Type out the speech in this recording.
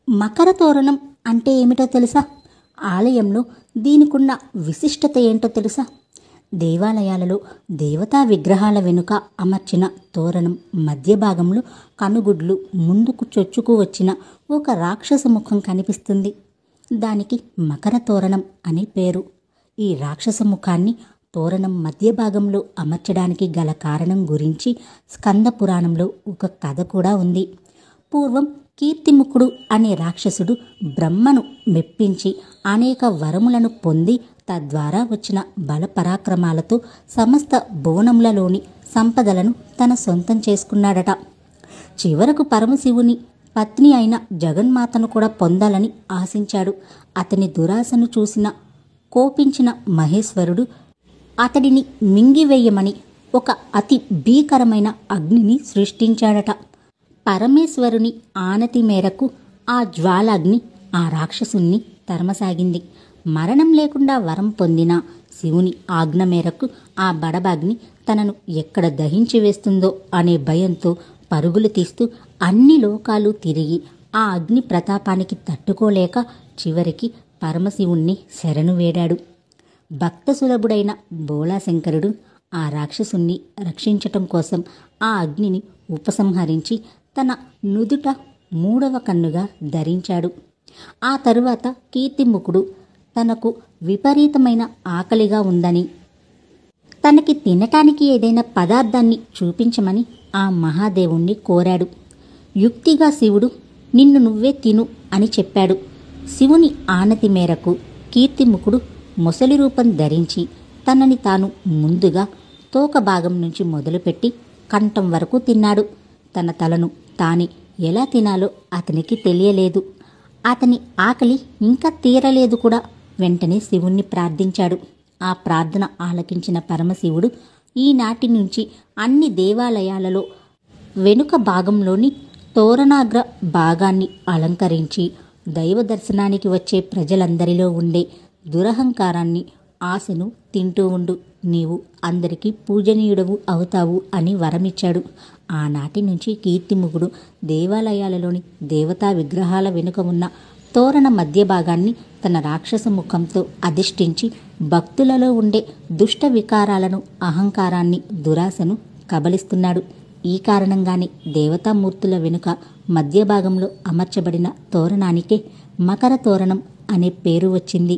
మకర తోరణం అంటే ఏమిటో తెలుసా? ఆలయంలో దీనికున్న విశిష్టత ఏంటో తెలుసా? దేవాలయాలలో దేవతా విగ్రహాల వెనుక అమర్చిన తోరణం మధ్య భాగంలో కనుగుడ్లు ముందుకు చొచ్చుకు వచ్చిన ఒక రాక్షస ముఖం కనిపిస్తుంది. దానికి మకర తోరణం అని పేరు. ఈ రాక్షస ముఖాన్ని తోరణం మధ్య భాగంలో అమర్చడానికి గల కారణం గురించి స్కంద పురాణంలో ఒక కథ కూడా ఉంది. పూర్వం కీర్తిముఖుడు అనే రాక్షసుడు బ్రహ్మను మెప్పించి అనేక వరములను పొంది తద్వారా వచ్చిన బలపరాక్రమాలతో సమస్త భువనములలోని సంపదలను తన సొంతం చేసుకున్నాడట. చివరకు పరమశివుని పత్ని అయిన జగన్మాతను కూడా పొందాలని ఆశించాడు. అతని దురాశను చూసిన కోపించిన మహేశ్వరుడు అతడిని మింగివేయమని ఒక అతి భీకరమైన అగ్నిని సృష్టించాడట. పరమేశ్వరుని ఆనతి మేరకు ఆ జ్వాలాగ్ని ఆ రాక్షసుని తరమసాగింది. మరణం లేకుండా వరం పొందిన శివుని ఆజ్ఞ మేరకు ఆ బడబాగ్ని తనను ఎక్కడ దహించి వేస్తుందో అనే భయంతో పరుగులు తీస్తూ అన్ని లోకాలు తిరిగి ఆ అగ్ని ప్రతాపానికి తట్టుకోలేక చివరికి పరమశివుణ్ణి శరణు వేడాడు. భక్త సులభుడైన బోళాశంకరుడు ఆ రాక్షసుణ్ణి రక్షించటం కోసం ఆ అగ్నిని ఉపసంహరించి తన నుదుట 3వ కన్నుగా ధరించాడు. ఆ తరువాత కీర్తిముఖుడు తనకు విపరీతమైన ఆకలిగా ఉందని తనకి తినటానికి ఏదైనా పదార్థాన్ని చూపించమని ఆ మహాదేవుణ్ణి కోరాడు. యుక్తిగా శివుడు నిన్ను నువ్వే తిను అని చెప్పాడు. శివుని ఆనతి మేరకు కీర్తిముఖుడు మొసలి రూపం ధరించి తనని తాను ముందుగా తోక భాగం నుంచి మొదలుపెట్టి కంఠం వరకు తిన్నాడు. తన తలను తానే ఎలా తినాలో అతనికి తెలియలేదు. అతని ఆకలి ఇంకా తీరలేదు కూడా. వెంటనే శివుణ్ణి ప్రార్థించాడు. ఆ ప్రార్థన ఆలకించిన పరమశివుడు ఈనాటి నుంచి అన్ని దేవాలయాలలో వెనుక భాగంలోని తోరణాగ్ర భాగాన్ని అలంకరించి దైవ దర్శనానికి వచ్చే ప్రజలందరిలో ఉండే దురహంకారాన్ని, ఆశను తింటూ ఉండు. నీవు అందరికీ పూజనీయుడవు అవుతావు అని వరమిచ్చాడు. ఆనాటి నుంచి కీర్తిముఖుడు దేవాలయాలలోని దేవతా విగ్రహాల వెనుక ఉన్న తోరణ మధ్య భాగాన్ని తన రాక్షస ముఖంతో అధిష్ఠించి భక్తులలో ఉండే దుష్ట వికారాలను, అహంకారాన్ని, దురాశను కబలిస్తున్నాడు. ఈ కారణంగానే దేవతామూర్తుల వెనుక మధ్య భాగంలో అమర్చబడిన తోరణానికే మకర తోరణం అనే పేరు వచ్చింది.